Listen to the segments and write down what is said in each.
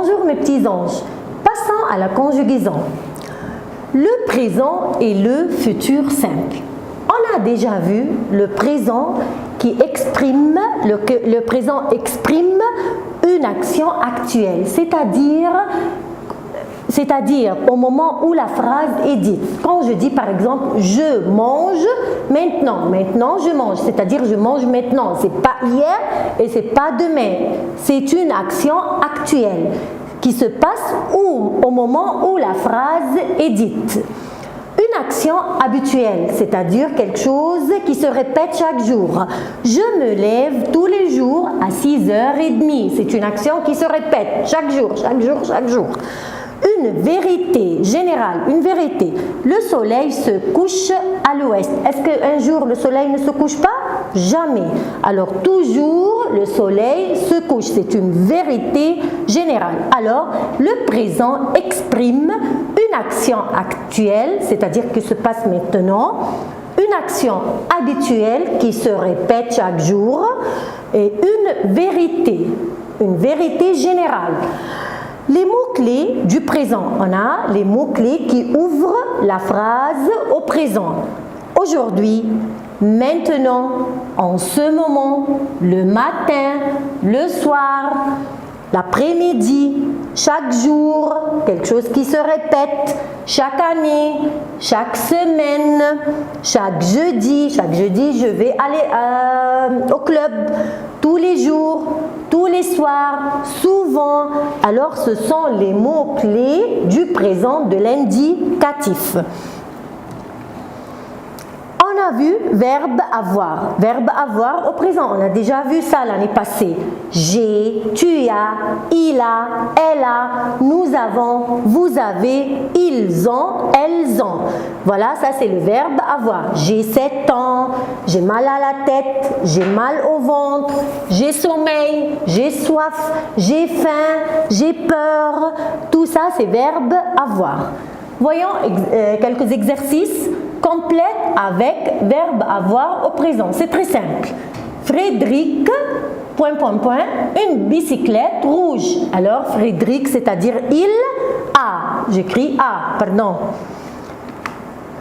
Bonjour mes petits anges. Passons à la conjugaison. Le présent et le futur simple. On a déjà vu le présent qui exprime, le présent exprime une action actuelle, c'est-à-dire au moment où la phrase est dite. Quand je dis par exemple « je mange maintenant », maintenant je mange, c'est-à-dire je mange maintenant, c'est pas hier et c'est pas demain, c'est une action actuelle qui se passe au moment où la phrase est dite. Une action habituelle, c'est-à-dire quelque chose qui se répète chaque jour. Je me lève tous les jours à 6h30. C'est une action qui se répète chaque jour, chaque jour, chaque jour. Une vérité générale, une vérité. Le soleil se couche à l'ouest. Est-ce qu'un jour le soleil ne se couche pas? Jamais. Alors toujours le soleil se couche. C'est une vérité générale. Alors le présent exprime une action actuelle, c'est-à-dire qui se passe maintenant, une action habituelle qui se répète chaque jour et une vérité générale. Les mots-clés du présent, on a les mots-clés qui ouvrent la phrase au présent. Aujourd'hui, maintenant, en ce moment, le matin, le soir, l'après-midi, chaque jour, quelque chose qui se répète, chaque année, chaque semaine, chaque jeudi je vais aller au club, tous les jours, tous les soirs, souvent. Alors ce sont les mots-clés du présent de l'indicatif. On a vu verbe avoir. Verbe avoir au présent. On a déjà vu ça l'année passée. J'ai, tu as, il a, elle a, nous avons, vous avez, ils ont, elles ont. Voilà, ça c'est le verbe avoir. J'ai 7 ans, j'ai mal à la tête, j'ai mal au ventre, j'ai sommeil, j'ai soif, j'ai faim, j'ai peur. Tout ça c'est verbe avoir. Voyons quelques exercices. Complète avec verbe avoir au présent. C'est très simple. Frédéric, ... une bicyclette rouge. Alors, Frédéric, c'est-à-dire il a. J'écris a, pardon.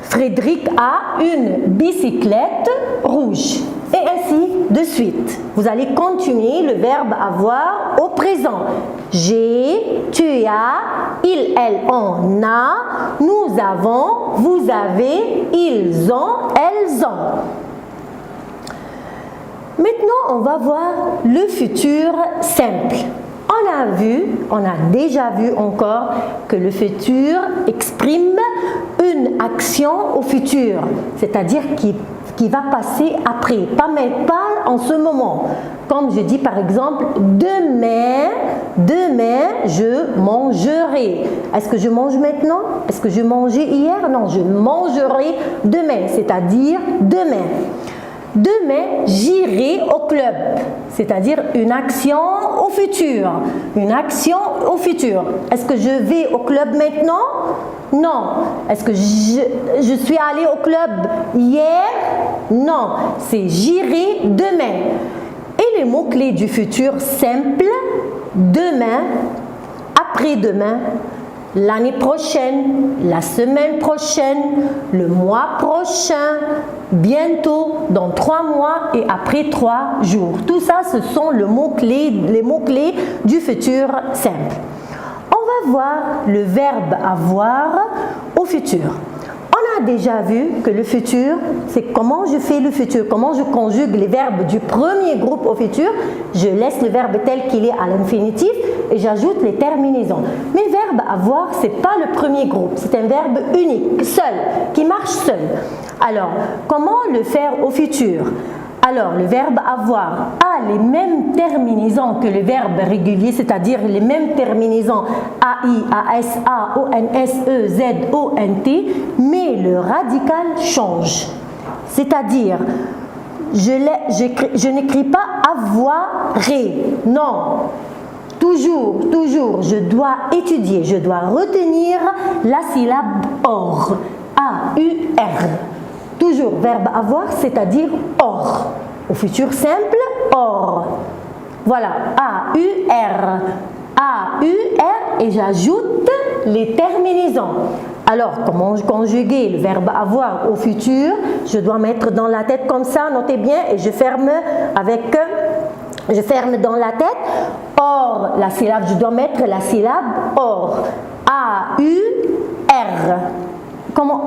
Frédéric a une bicyclette rouge. Et ainsi de suite. Vous allez continuer le verbe avoir au présent. J'ai, tu as, il, elle, on a, nous avons, vous avez, ils ont, elles ont. Maintenant, on va voir le futur simple. On a déjà vu encore que le futur exprime une action au futur, c'est-à-dire qui va passer après, pas en ce moment. Comme je dis par exemple, demain je mangerai. Est-ce que je mange maintenant? Est-ce que je mangeais hier? Non, je mangerai demain, c'est-à-dire demain. Demain, j'irai au club, c'est-à-dire une action au futur. Une action au futur. Est-ce que je vais au club maintenant? Non. Est-ce que je suis allée au club hier? Non. C'est j'irai demain. Et les mots-clés du futur simple, demain, après-demain, l'année prochaine, la semaine prochaine, le mois prochain, bientôt, dans 3 mois et après 3 jours. Tout ça, ce sont les mots-clés du futur simple. On va voir le verbe avoir au futur. On a déjà vu que le futur, c'est comment je fais le futur, comment je conjugue les verbes du premier groupe au futur. Je laisse le verbe tel qu'il est à l'infinitif et j'ajoute les terminaisons. Mais verbe avoir, ce n'est pas le premier groupe, c'est un verbe unique, seul, qui marche seul. Alors, comment le faire au futur? Alors, le verbe avoir a les mêmes terminaisons que le verbe régulier, c'est-à-dire les mêmes terminaisons AI, ASA, ONS, E, Z, ONT, mais le radical change. C'est-à-dire, je n'écris pas avoiré, non. Toujours, je dois étudier, je dois retenir la syllabe or, A-U-R. Toujours verbe avoir, c'est-à-dire or. Au futur simple, or. Voilà, A-U-R. A, U, R et j'ajoute les terminaisons. Alors, comment conjuguer le verbe avoir au futur? Je dois mettre dans la tête comme ça, notez bien, et je ferme dans la tête. Or, la syllabe, je dois mettre la syllabe or. A, U, R.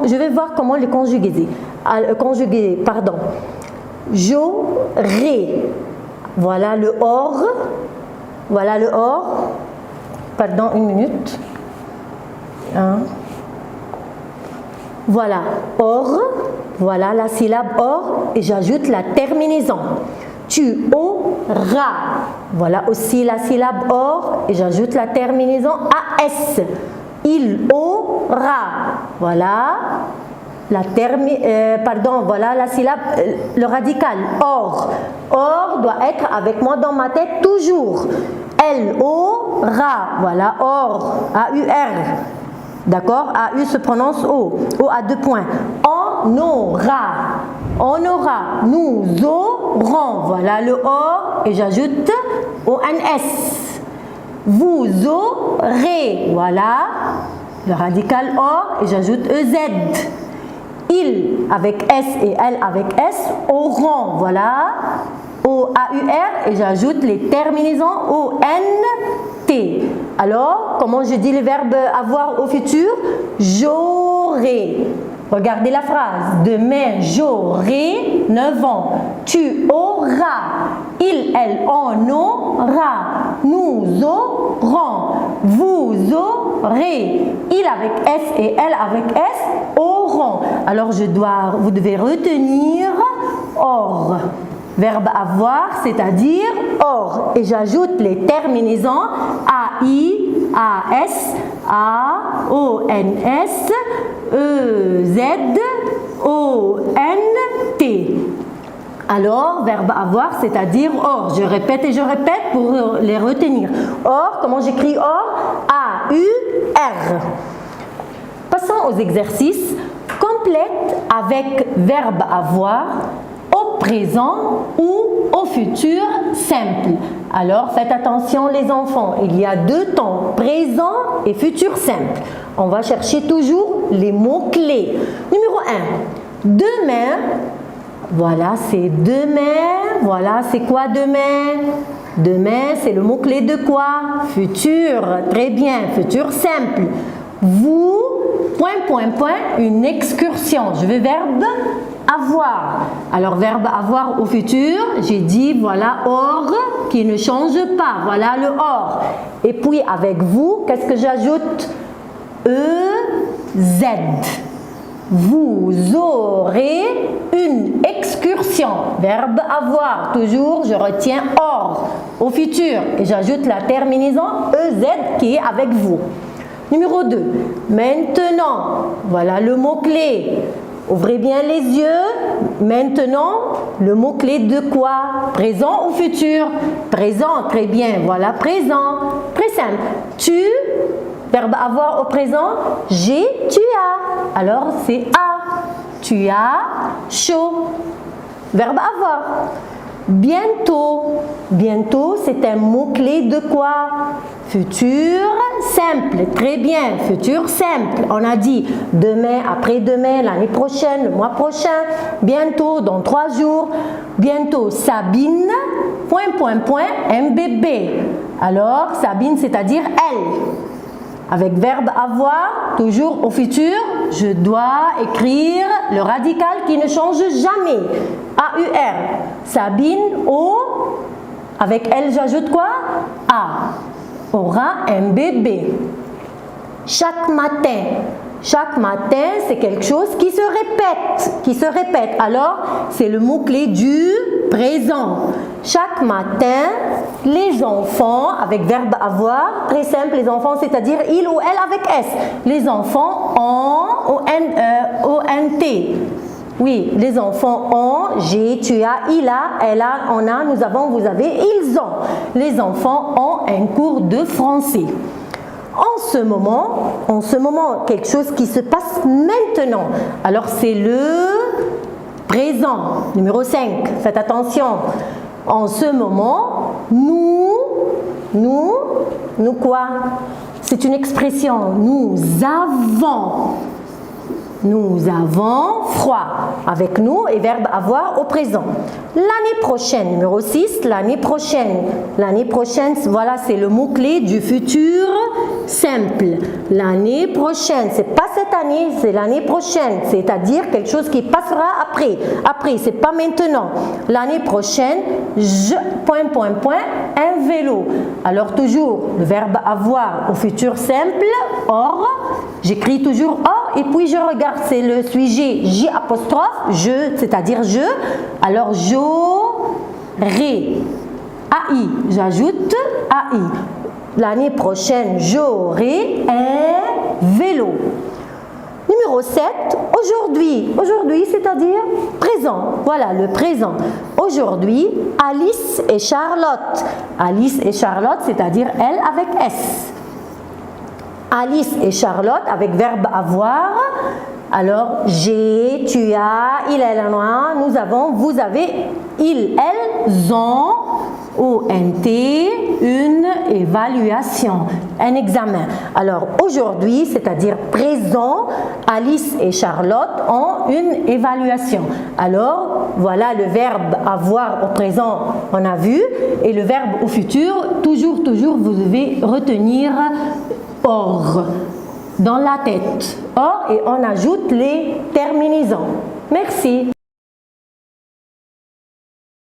Je vais voir comment le conjuguer. J'aurai. Voilà le or. Voilà le or. Pardon, une minute. Voilà, or. Voilà la syllabe or. Et j'ajoute la terminaison. Tu auras. Voilà aussi la syllabe or. Et j'ajoute la terminaison AS. Il aura. Voilà. Voilà la syllabe, le radical, or. Or doit être avec moi dans ma tête toujours. Elle aura, voilà, or, A-U-R. D'accord? A-U se prononce O. O à 2 points. On aura. On aura. Nous aurons. Voilà le or. Et j'ajoute O-N-S. Vous aurez. Voilà. Le radical or. Et j'ajoute E-Z. Il avec S et elle avec S auront, voilà, O-A-U-R et j'ajoute les terminaisons O-N-T. Alors, comment je dis le verbe avoir au futur? J'aurai. Regardez la phrase. Demain, j'aurai 9 ans. Tu auras. Il, elle, on aura. Nous aurons. Vous aurez. Il avec S et elle avec S auront. Alors, vous devez retenir or. Verbe avoir, c'est-à-dire or. Et j'ajoute les terminaisons A-I, A-S, A-O-N-S, E-Z, O-N-T. Alors, verbe avoir, c'est-à-dire or. Je répète et je répète pour les retenir. Or, comment j'écris or? A-U-R. Passons aux exercices. Complète avec verbe avoir au présent ou au futur simple. Alors, faites attention les enfants, il y a 2 temps, présent et futur simple. On va chercher toujours les mots-clés. Numéro 1, demain. Voilà, c'est demain. Voilà, c'est quoi demain? Demain, c'est le mot-clé de quoi? Futur. Très bien, futur simple. Vous, une excursion. Je veux verbe avoir. Alors, verbe avoir au futur, j'ai dit, voilà, or, qui ne change pas. Voilà le or. Et puis, avec vous, qu'est-ce que j'ajoute? E-Z. Vous aurez une excursion. Verbe avoir. Toujours, je retiens or au futur. Et j'ajoute la terminaison EZ qui est avec vous. Numéro 2. Maintenant. Voilà le mot-clé. Ouvrez bien les yeux. Maintenant, le mot-clé de quoi? Présent ou futur? Présent, très bien. Voilà, présent. Très simple. Tu, verbe avoir au présent. J'ai, tu as. Alors, c'est a. Tu as chaud. Verbe avoir. Bientôt. Bientôt, c'est un mot-clé de quoi? Futur simple. Très bien. Futur simple. On a dit demain, après-demain, l'année prochaine, le mois prochain. Bientôt, dans 3 jours. Bientôt, Sabine, un bébé. Alors, Sabine, c'est-à-dire elle. Avec verbe avoir, toujours au futur, je dois écrire le radical qui ne change jamais. A-U-R. Sabine, O. Avec elle, j'ajoute quoi? A. Aura un bébé. Chaque matin. Chaque matin, c'est quelque chose qui se répète. Qui se répète. Alors, c'est le mot-clé du présent. Chaque matin, les enfants, avec verbe avoir, très simple, les enfants, c'est-à-dire il ou elle avec S. Les enfants ont, O-N-T. Oui, les enfants ont, j'ai, tu as, il a, elle a, on a, nous avons, vous avez, ils ont. Les enfants ont un cours de français. En ce moment, quelque chose qui se passe maintenant. Alors, c'est le présent. Numéro 5, faites attention. En ce moment, nous Nous quoi? C'est une expression. Nous avons froid. Avec nous et verbe avoir au présent. L'année prochaine, numéro 6, l'année prochaine. L'année prochaine, voilà, c'est le mot-clé du futur simple. L'année prochaine, c'est pas cette année, c'est l'année prochaine. C'est-à-dire quelque chose qui passera après. Après, c'est pas maintenant. L'année prochaine, un vélo. Alors toujours, le verbe avoir au futur simple, or, j'écris toujours or et puis je regarde, c'est le sujet J apostrophe, je, c'est-à-dire je. Alors j'aurai, AI, j'ajoute AI. L'année prochaine, j'aurai un vélo. Numéro 7, aujourd'hui. Aujourd'hui, c'est-à-dire présent. Voilà, le présent. Aujourd'hui, Alice et Charlotte. Alice et Charlotte, c'est-à-dire elle avec S. Alice et Charlotte avec verbe avoir. Alors, j'ai, tu as, il, elle, nous avons, vous avez, ils, elles ont, ONT, une évaluation, un examen. Alors, aujourd'hui, c'est-à-dire présent, Alice et Charlotte ont une évaluation. Alors, voilà le verbe avoir au présent, on a vu, et le verbe au futur, toujours, vous devez retenir or dans la tête. Or, et on ajoute les terminaisons. Merci.